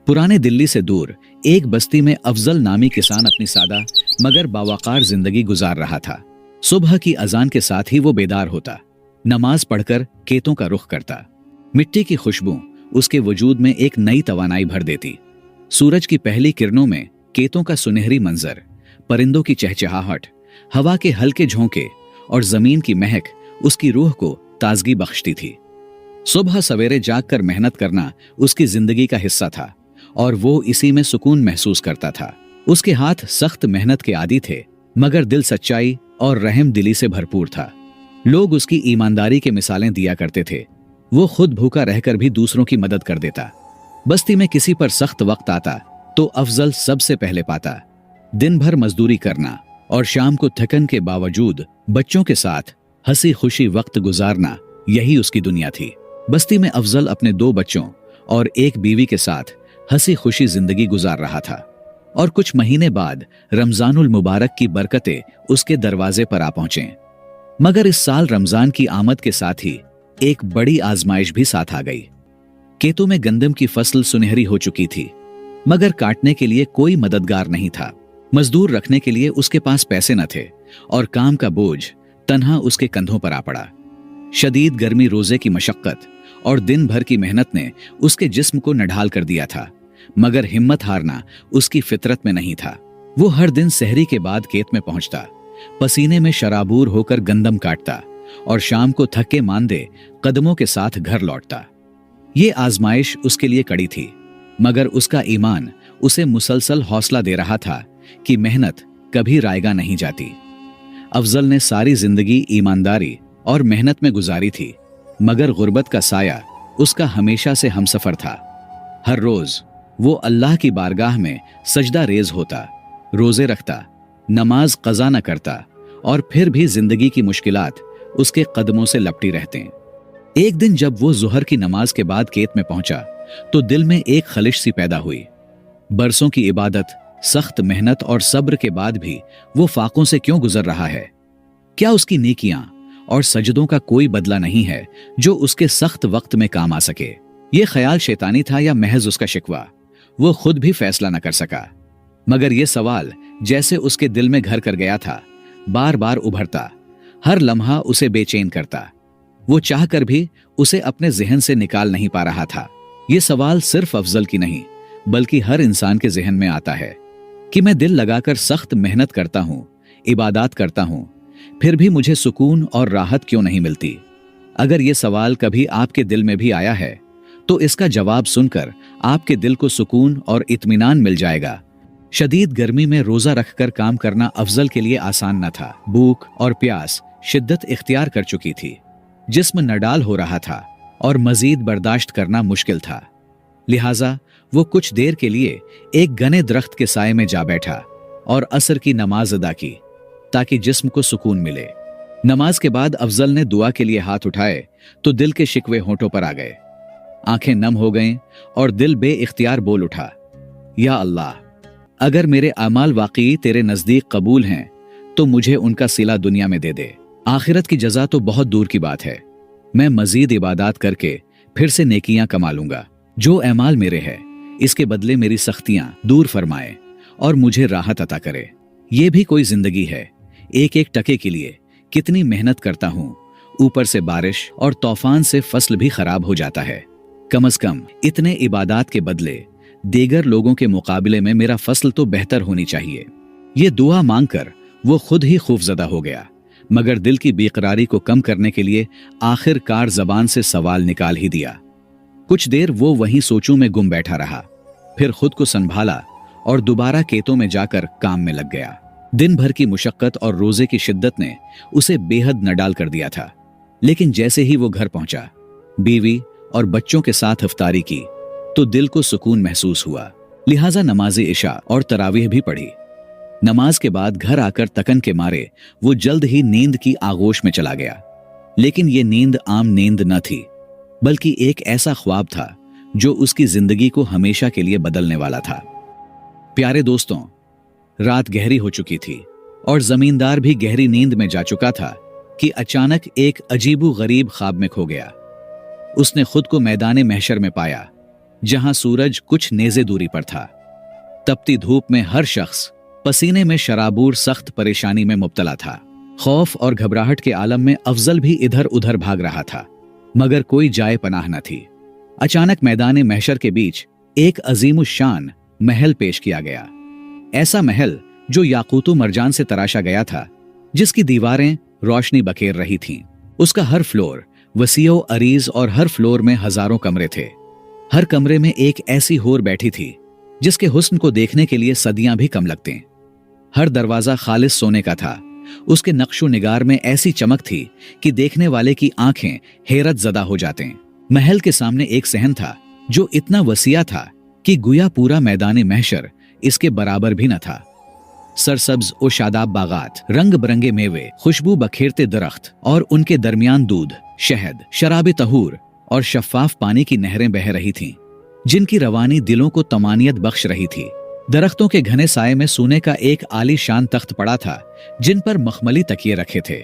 पुराने दिल्ली से दूर एक बस्ती में अफजल नामी किसान अपनी सादा मगर बावकार जिंदगी गुजार रहा था। सुबह की अजान के साथ ही वो बेदार होता, नमाज पढ़कर खेतों का रुख करता। मिट्टी की खुशबू उसके वजूद में एक नई तवानाई भर देती। सूरज की पहली किरणों में खेतों का सुनहरी मंजर, परिंदों की चहचहाहट, हवा के हल्के झोंके और जमीन की महक उसकी रूह को ताजगी बख्शती थी। सुबह सवेरे जागकर मेहनत करना उसकी जिंदगी का हिस्सा था और वो इसी में सुकून महसूस करता था। उसके हाथ सख्त मेहनत के आदी थे, मगर दिल सच्चाई और रहम दिली से भरपूर था। लोग उसकी ईमानदारी के मिसालें दिया करते थे। वो खुद भूखा रहकर भी दूसरों की मदद कर देता। बस्ती में किसी पर सख्त वक्त आता तो अफजल सबसे पहले पाता। दिन भर मजदूरी करना और शाम को थकन के बावजूद बच्चों के साथ हंसी खुशी वक्त गुजारना, यही उसकी दुनिया थी। बस्ती में अफजल अपने 2 बच्चों और एक बीवी के साथ हंसी खुशी जिंदगी गुजार रहा था। और कुछ महीने बाद रमजानुल मुबारक की बरकतें उसके दरवाजे पर आ पहुंचे। मगर इस साल रमजान की आमद के साथ ही एक बड़ी आजमाइश भी साथ आ गई। खेतों में गंदम की फसल सुनहरी हो चुकी थी, मगर काटने के लिए कोई मददगार नहीं था। मजदूर रखने के लिए उसके पास पैसे न थे और काम का बोझ तन्हा उसके कंधों पर आ पड़ा। शदीद गर्मी, रोजे की मशक्कत और दिन भर की मेहनत ने उसके जिस्म को नढाल कर दिया था, मगर हिम्मत हारना उसकी फितरत में नहीं था। वो हर दिन सहरी के बाद खेत में पहुंचता, पसीने में शराबूर होकर गंदम काटता और शाम को थके मांदे कदमों के साथ घर लौटता। ये आजमाइश उसके लिए कड़ी थी, मगर उसका ईमान उसे मुसलसल हौसला दे रहा था कि मेहनत कभी रायगा नहीं जाती। अफजल ने सारी जिंदगी ईमानदारी और मेहनत में गुजारी थी, मगर गुर्बत का साया उसका हमेशा से हमसफर था। हर रोज वो अल्लाह की बारगाह में सजदा रेज होता, रोजे रखता, नमाज कज़ा न करता, और फिर भी जिंदगी की मुश्किलात उसके कदमों से लपटी रहते। एक दिन जब वो जुहर की नमाज के बाद खेत में पहुंचा तो दिल में एक खलिश सी पैदा हुई। बरसों की इबादत, सख्त मेहनत और सब्र के बाद भी वो फाकों से क्यों गुजर रहा है? क्या उसकी नेकियां और सजदों का कोई बदला नहीं है जो उसके सख्त वक्त में काम आ सके? ये ख्याल शैतानी था या महज उसका शिकवा? वो खुद भी फैसला न कर सका, मगर ये सवाल जैसे उसके दिल में घर कर गया था, बार बार उभरता, हर लम्हा उसे बेचैन करता। वो चाह कर भी उसे अपने जहन से निकाल नहीं पा रहा था। ये सवाल सिर्फ अफजल की नहीं, बल्कि हर इंसान के जहन में आता है कि मैं दिल लगाकर सख्त मेहनत करता हूं, इबादत करता हूं, फिर भी मुझे सुकून और राहत क्यों नहीं मिलती? अगर ये सवाल कभी आपके दिल में भी आया है तो इसका जवाब सुनकर आपके दिल को सुकून और इत्मीनान मिल जाएगा। शदीद गर्मी में रोजा रखकर काम करना अफजल के लिए आसान न था। भूख और प्यास शिद्दत इख्तियार कर चुकी थी, जिस्म नडाल हो रहा था और मजीद बर्दाश्त करना मुश्किल था। लिहाजा वो कुछ देर के लिए एक घने दरख्त के साए में जा बैठा और असर की नमाज अदा की, ताकि जिस्म को सुकून मिले। नमाज के बाद अफजल ने दुआ के लिए हाथ उठाए तो दिल के शिकवे होंठों पर आ गए। आंखें नम हो गईं और दिल बे इख्तियार बोल उठा, या अल्लाह, अगर मेरे अमाल वाकई तेरे नजदीक कबूल हैं तो मुझे उनका सिला दुनिया में दे दे। आखिरत की जजा तो बहुत दूर की बात है। मैं मजीद इबादत करके फिर से नेकियां कमा लूंगा। जो अमाल मेरे है इसके बदले मेरी सख्तियां दूर फरमाए और मुझे राहत अता करे। ये भी कोई जिंदगी है? एक एक टके के लिए कितनी मेहनत करता हूं, ऊपर से बारिश और तूफान से फसल भी खराब हो जाता है। कम से कम इतने इबादत के बदले दीगर लोगों के मुकाबले में मेरा फसल तो बेहतर होनी चाहिए। ये दुआ मांगकर वो खुद ही खौफजदा हो गया, मगर दिल की बेकरारी को कम करने के लिए आखिरकार जबान से सवाल निकाल ही दिया। कुछ देर वो वहीं सोचों में गुम बैठा रहा, फिर खुद को संभाला और दोबारा खेतों में जाकर काम में लग गया। दिन भर की मुशक्कत और रोजे की शिद्दत ने उसे बेहद नडाल कर दिया था, लेकिन जैसे ही वो घर पहुंचा, बीवी और बच्चों के साथ इफ्तारी की तो दिल को सुकून महसूस हुआ। लिहाजा नमाज इशा और तरावीह भी पढ़ी। नमाज के बाद घर आकर तकन के मारे वो जल्द ही नींद की आगोश में चला गया। लेकिन ये नींद आम नींद न थी, बल्कि एक ऐसा ख्वाब था जो उसकी जिंदगी को हमेशा के लिए बदलने वाला था। प्यारे दोस्तों, रात गहरी हो चुकी थी और जमींदार भी गहरी नींद में जा चुका था कि अचानक एक अजीबो गरीब ख्वाब में खो गया। उसने खुद को मैदान महशर में पाया, जहां सूरज कुछ नेज़े दूरी पर था। तपती धूप में हर शख्स पसीने में शराबूर सख्त परेशानी में मुब्तला था। खौफ और घबराहट के आलम में अफजल भी इधर उधर भाग रहा था, मगर कोई जाए पनाह न थी। अचानक मैदान महशर के बीच एक अजीमुशान महल पेश किया गया। ऐसा महल जो याकूत मरजान से तराशा गया था, जिसकी दीवारें रोशनी बखेर रही थीं। उसका हर फ्लोर वसीओ अरीज और हर फ्लोर में हजारों कमरे थे। हर कमरे में एक ऐसी हूर बैठी थी जिसके हुस्न को देखने के लिए सदियां भी कम लगते। हर दरवाजा खालिस सोने का था। उसके नक्शो निगार में ऐसी चमक थी कि देखने वाले की आंखें हैरत जदा हो जाते। महल के सामने एक सहन था जो इतना वसीया था कि गुया पूरा मैदान महशर इसके बराबर भी न था। सरसब्ज और शादाब बागात, रंग बिरंगे मेवे, खुशबू बखेरते दरख्त और उनके दरमियान दूध, शहद, शराब तहूर और शफाफ पानी की नहरें बह रही थीं, जिनकी रवानी दिलों को तमानियत बख्श रही थी। दरख्तों के घने साए में सोने का एक आलीशान तख्त पड़ा था, जिन पर मखमली तकिए रखे थे।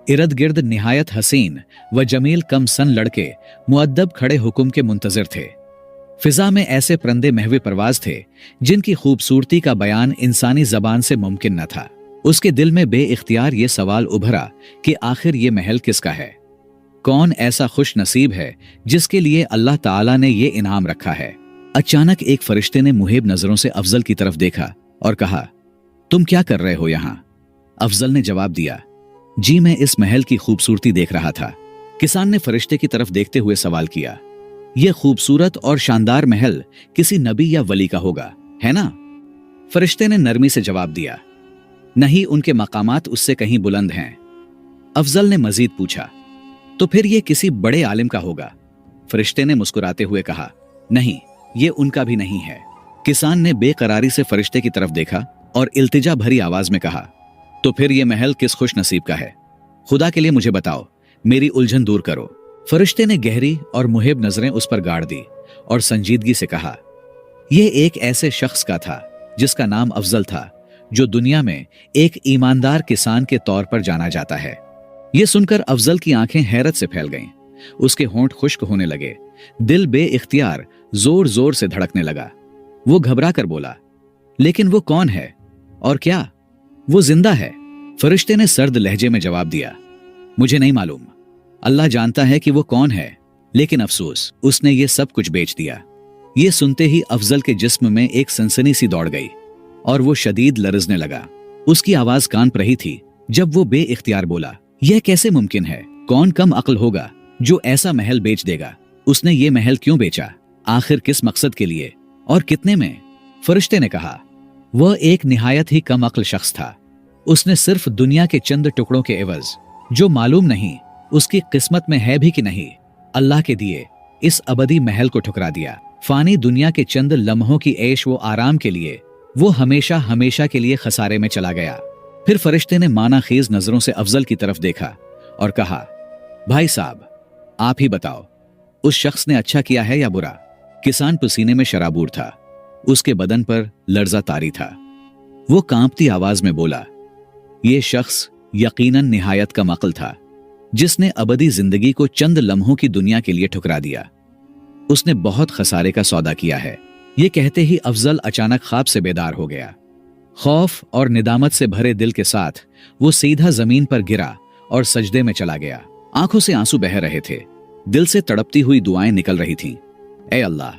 इर्द गिर्द निहायत हसीन व जमील कम सन लड़के मुअद्दब खड़े हुक्म के मुंतजिर थे। फिजा में ऐसे परंदे महवे परवाज थे जिनकी खूबसूरती का बयान इंसानी जबान से मुमकिन न था। उसके दिल में बे इख्तियार ये सवाल उभरा कि आखिर ये महल किसका है? कौन ऐसा खुश नसीब है जिसके लिए अल्लाह ताला ने ये इनाम रखा है? अचानक एक फरिश्ते ने मुहेब नजरों से अफजल की तरफ देखा और कहा, तुम क्या कर रहे हो यहां? अफजल ने जवाब दिया, जी मैं इस महल की खूबसूरती देख रहा था। किसान ने फरिश्ते की तरफ देखते हुए सवाल किया, यह खूबसूरत और शानदार महल किसी नबी या वली का होगा, है ना? फरिश्ते ने नरमी से जवाब दिया, नहीं, उनके मकामात उससे कहीं बुलंद हैं। अफजल ने मजीद पूछा, तो फिर यह किसी बड़े आलिम का होगा? फरिश्ते ने मुस्कुराते हुए कहा, नहीं, ये उनका भी नहीं है। किसान ने बेकरारी से फरिश्ते की तरफ देखा और इल्तिजा भरी आवाज में कहा, तो फिर यह महल किस खुश नसीब का है? खुदा के लिए मुझे बताओ, मेरी उलझन दूर करो। फरिश्ते ने गहरी और मुहिब नजरें उस पर गाड़ दी और संजीदगी से कहा, यह एक ऐसे शख्स का था जिसका नाम अफजल था, जो दुनिया में एक ईमानदार किसान के तौर पर जाना जाता है। यह सुनकर अफजल की आंखें हैरत से फैल गईं। उसके होंठ खुश्क होने लगे, दिल बे इख्तियार जोर जोर से धड़कने लगा। वो घबरा कर बोला, लेकिन वो कौन है और क्या वो जिंदा है? फरिश्ते ने सर्द लहजे में जवाब दिया, मुझे नहीं मालूम। अल्लाह जानता है कि वो कौन है, लेकिन अफसोस उसने ये सब कुछ बेच दिया। ये सुनते ही अफजल के जिस्म में एक सनसनी सी दौड़ गई और वो शदीद लरजने लगा। उसकी आवाज कान पर रही थी जब वो बे इख्तियार बोला, यह कैसे मुमकिन है? कौन कम अक्ल होगा जो ऐसा महल बेच देगा? उसने ये महल क्यों बेचा? आखिर किस मकसद के लिए और कितने में? फरिश्ते ने कहा, वह एक निहायत ही कम अक्ल शख्स था। उसने सिर्फ दुनिया के चंद टुकड़ों के एवज, जो मालूम नहीं उसकी किस्मत में है भी कि नहीं, अल्लाह के दिए इस अबदी महल को ठुकरा दिया। फानी दुनिया के चंद लम्हों की ऐश व आराम के लिए वो हमेशा हमेशा के लिए खसारे में चला गया। फिर फरिश्ते ने माना खेज नजरों से अफजल की तरफ देखा और कहा, भाई साहब, आप ही बताओ, उस शख्स ने अच्छा किया है या बुरा? किसान पसीने में शराबूर था। उसके बदन पर लर्जा तारी था। वो कांपती आवाज में बोला, ये शख्स यकीनन निहायत कम अक्ल था, जिसने अबदी जिंदगी को चंद लम्हों की दुनिया के लिए ठुकरा दिया। उसने बहुत खसारे का सौदा किया है। ये कहते ही अफजल अचानक ख्वाब से बेदार हो गया। खौफ और निदामत से भरे दिल के साथ वो सीधा जमीन पर गिरा और सजदे में चला गया। आंखों से आंसू बह रहे थे, दिल से तड़पती हुई दुआएं निकल रही थीं। ए अल्लाह,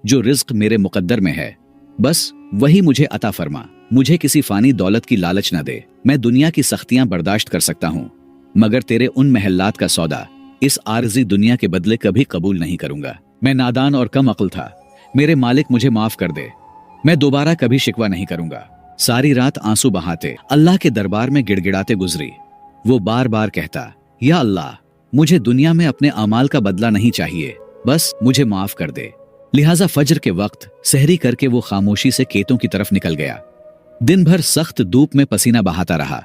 जो रिज्क मेरे मुकद्दर में है, बस वही मुझे अता फरमा। मुझे किसी फानी दौलत की लालच न दे। मैं दुनिया की सख्तियां बर्दाश्त कर सकता हूं, मगर तेरे उन महल्लात का सौदा इस आरजी दुनिया के बदले कभी कबूल नहीं करूंगा। मैं नादान और कम अक्ल था, मेरे मालिक मुझे माफ कर दे। मैं दोबारा कभी शिकवा नहीं करूंगा। सारी रात आंसू बहाते अल्लाह के दरबार में गिड़गिड़ाते गुजरी। वो बार बार कहता, या अल्लाह, मुझे दुनिया में अपने अमाल का बदला नहीं चाहिए, बस मुझे माफ कर दे। लिहाजा फजर के वक्त सहरी करके वो खामोशी से खेतों की तरफ निकल गया। दिन भर सख्त धूप में पसीना बहाता रहा,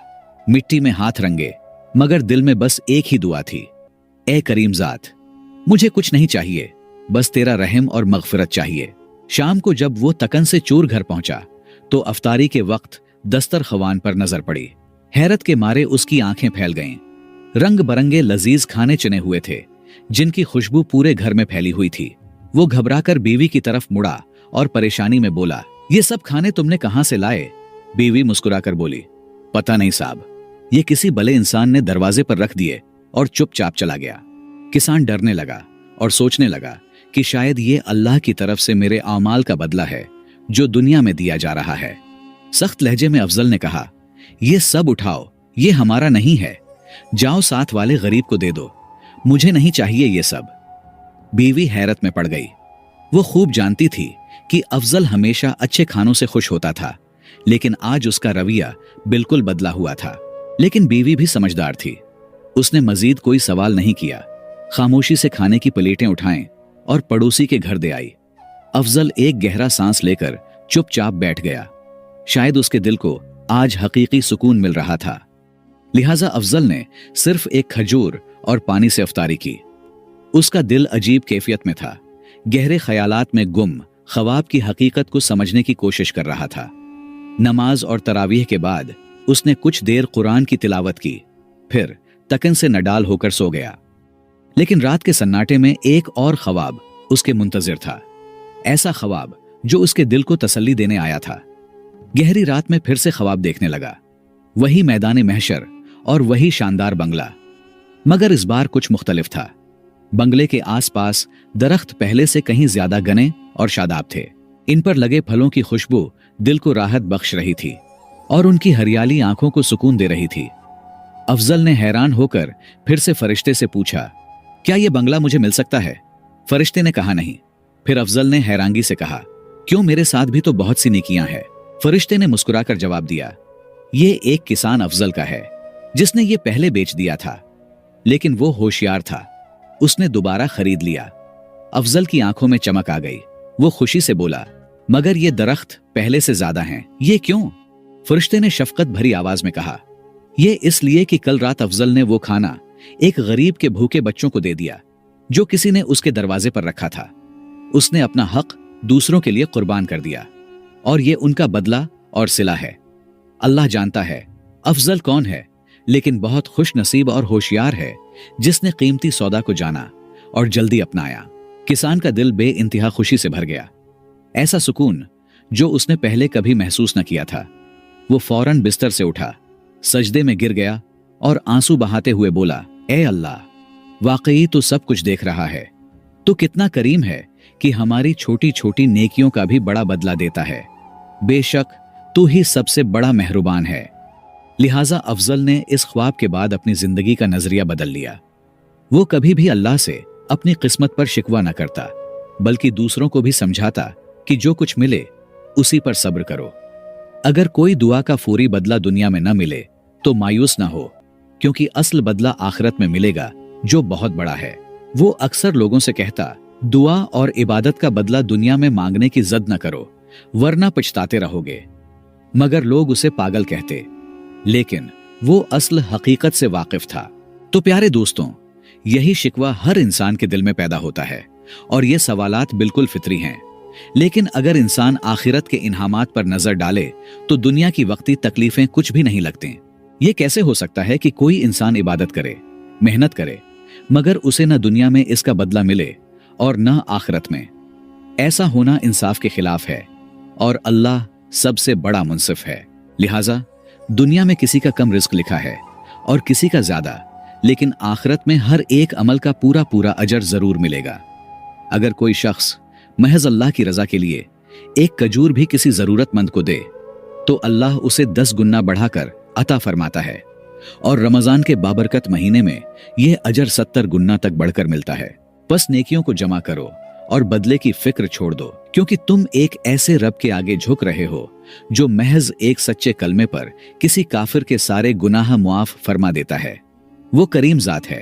मिट्टी में हाथ रंगे, मगर दिल में बस एक ही दुआ थी, ए करीम ज़ात, मुझे कुछ नहीं चाहिए, बस तेरा रहम और मगफिरत चाहिए। शाम को जब वो तकन से चूर घर पहुंचा तो अफ्तारी के वक्त दस्तरख्वान पर नजर पड़ी। हैरत के मारे उसकी आंखें फैल गईं। रंग बरंगे लजीज खाने चने हुए थे, जिनकी खुशबू पूरे घर में फैली हुई थी। वो घबराकर बीवी की तरफ मुड़ा और परेशानी में बोला, ये सब खाने तुमने कहां से लाए? बीवी मुस्कुराकर बोली, पता नहीं साहब, ये किसी भले इंसान ने दरवाजे पर रख दिए और चुपचाप चला गया। किसान डरने लगा और सोचने लगा कि शायद ये अल्लाह की तरफ से मेरे आमाल का बदला है जो दुनिया में दिया जा रहा है। सख्त लहजे में अफजल ने कहा, ये सब उठाओ, ये हमारा नहीं है, जाओ साथ वाले गरीब को दे दो, मुझे नहीं चाहिए ये सब। बीवी हैरत में पड़ गई। वो खूब जानती थी कि अफजल हमेशा अच्छे खानों से खुश होता था, लेकिन आज उसका रवैया बिल्कुल बदला हुआ था। लेकिन बीवी भी समझदार थी। उसने मजीद कोई सवाल नहीं किया, खामोशी से खाने की प्लेटें उठाएं और पड़ोसी के घर दे आई। अफजल एक गहरा सांस लेकर चुपचाप बैठ गया। शायद उसके दिल को आज हकीकी सुकून मिल रहा था। लिहाजा अफजल ने सिर्फ एक खजूर और पानी से इफ्तारी की। उसका दिल अजीब कैफियत में था, गहरे ख्यालात में गुम, ख्वाब की हकीकत को समझने की कोशिश कर रहा था। नमाज और तरावीह के बाद उसने कुछ देर कुरान की तिलावत की, फिर तकन से नडाल होकर सो गया। लेकिन रात के सन्नाटे में एक और ख्वाब उसके मुंतजिर था, ऐसा ख्वाब जो उसके दिल को तसल्ली देने आया था। गहरी रात में फिर से ख्वाब देखने लगा, वही मैदान महशर और वही शानदार बंगला, मगर इस बार कुछ मुख्तलिफ था। बंगले के आसपास दरख्त पहले से कहीं ज्यादा घने और शादाब थे। इन पर लगे फलों की खुशबू दिल को राहत बख्श रही थी और उनकी हरियाली आंखों को सुकून दे रही थी। अफजल ने हैरान होकर फिर से फरिश्ते से पूछा, क्या यह बंगला मुझे मिल सकता है? फरिश्ते ने कहा, नहीं। फिर अफजल ने हैरानगी से कहा, क्यों, मेरे साथ भी तो बहुत सी नेकियां हैं। फरिश्ते ने मुस्कुराकर जवाब दिया, ये एक किसान अफजल का है जिसने ये पहले बेच दिया था, लेकिन वो होशियार था, उसने दोबारा खरीद लिया। अफजल की आंखों में चमक आ गई। वो खुशी से बोला, मगर ये दरख्त पहले से ज्यादा हैं, ये क्यों? फरिश्ते ने शफकत भरी आवाज में कहा, ये इसलिए कि कल रात अफजल ने वो खाना एक गरीब के भूखे बच्चों को दे दिया जो किसी ने उसके दरवाजे पर रखा था। उसने अपना हक दूसरों के लिए कुर्बान कर दिया और ये उनका बदला और सिला है। अल्लाह जानता है अफजल कौन है, लेकिन बहुत खुश नसीब और होशियार है जिसने कीमती सौदा को जाना और जल्दी अपनाया। किसान का दिल बे इंतहा खुशी से भर गया, ऐसा सुकून जो उसने पहले कभी महसूस न किया था। वो फौरन बिस्तर से उठा, सजदे में गिर गया और आंसू बहाते हुए बोला, ए अल्लाह, वाकई तो सब कुछ देख रहा है, तो कितना करीम है कि हमारी छोटी छोटी नेकियों का भी बड़ा बदला देता है। बेशक तू ही सबसे बड़ा मेहरबान है। लिहाजा अफजल ने इस ख्वाब के बाद अपनी जिंदगी का नजरिया बदल लिया। वो कभी भी अल्लाह से अपनी किस्मत पर शिकवा न करता, बल्कि दूसरों को भी समझाता कि जो कुछ मिले उसी पर सब्र करो। अगर कोई दुआ का फौरी बदला दुनिया में न मिले तो मायूस ना हो, क्योंकि असल बदला आखिरत में मिलेगा जो बहुत बड़ा है। वो अक्सर लोगों से कहता, दुआ और इबादत का बदला दुनिया में मांगने की जद न करो, वरना पछताते रहोगे। मगर लोग उसे पागल कहते, लेकिन वो असल हकीकत से वाकिफ था। तो प्यारे दोस्तों, यही शिकवा हर इंसान के दिल में पैदा होता है और ये सवालात बिल्कुल फितरी हैं। लेकिन अगर इंसान आखिरत के इन्हामात पर नजर डाले तो दुनिया की वक्ती तकलीफें कुछ भी नहीं लगती। ये कैसे हो सकता है कि कोई इंसान इबादत करे, मेहनत करे, मगर उसे न दुनिया में इसका बदला मिले और न आखिरत में? ऐसा होना इंसाफ के खिलाफ है और अल्लाह सबसे बड़ा मुंसिफ है। लिहाजा दुनिया में किसी का कम रिस्क लिखा है और किसी का ज्यादा, लेकिन आखिरत में हर एक अमल का पूरा पूरा अजर जरूर मिलेगा। अगर कोई शख्स महज अल्लाह की रजा के लिए एक खजूर भी किसी जरूरतमंद को दे तो अल्लाह उसे 10 गुना बढ़ाकर अता फरमाता है और रमजान के बाबरकत महीने में यह अजर 70 गुना तक बढ़कर मिलता है। बस नेकियों को जमा करो और बदले की फिक्र छोड़ दो, क्योंकि तुम एक ऐसे रब के आगे झुक रहे हो जो महज एक सच्चे कलमे पर किसी काफिर के सारे गुनाह मुआफ फरमा देता है। वो करीम जात है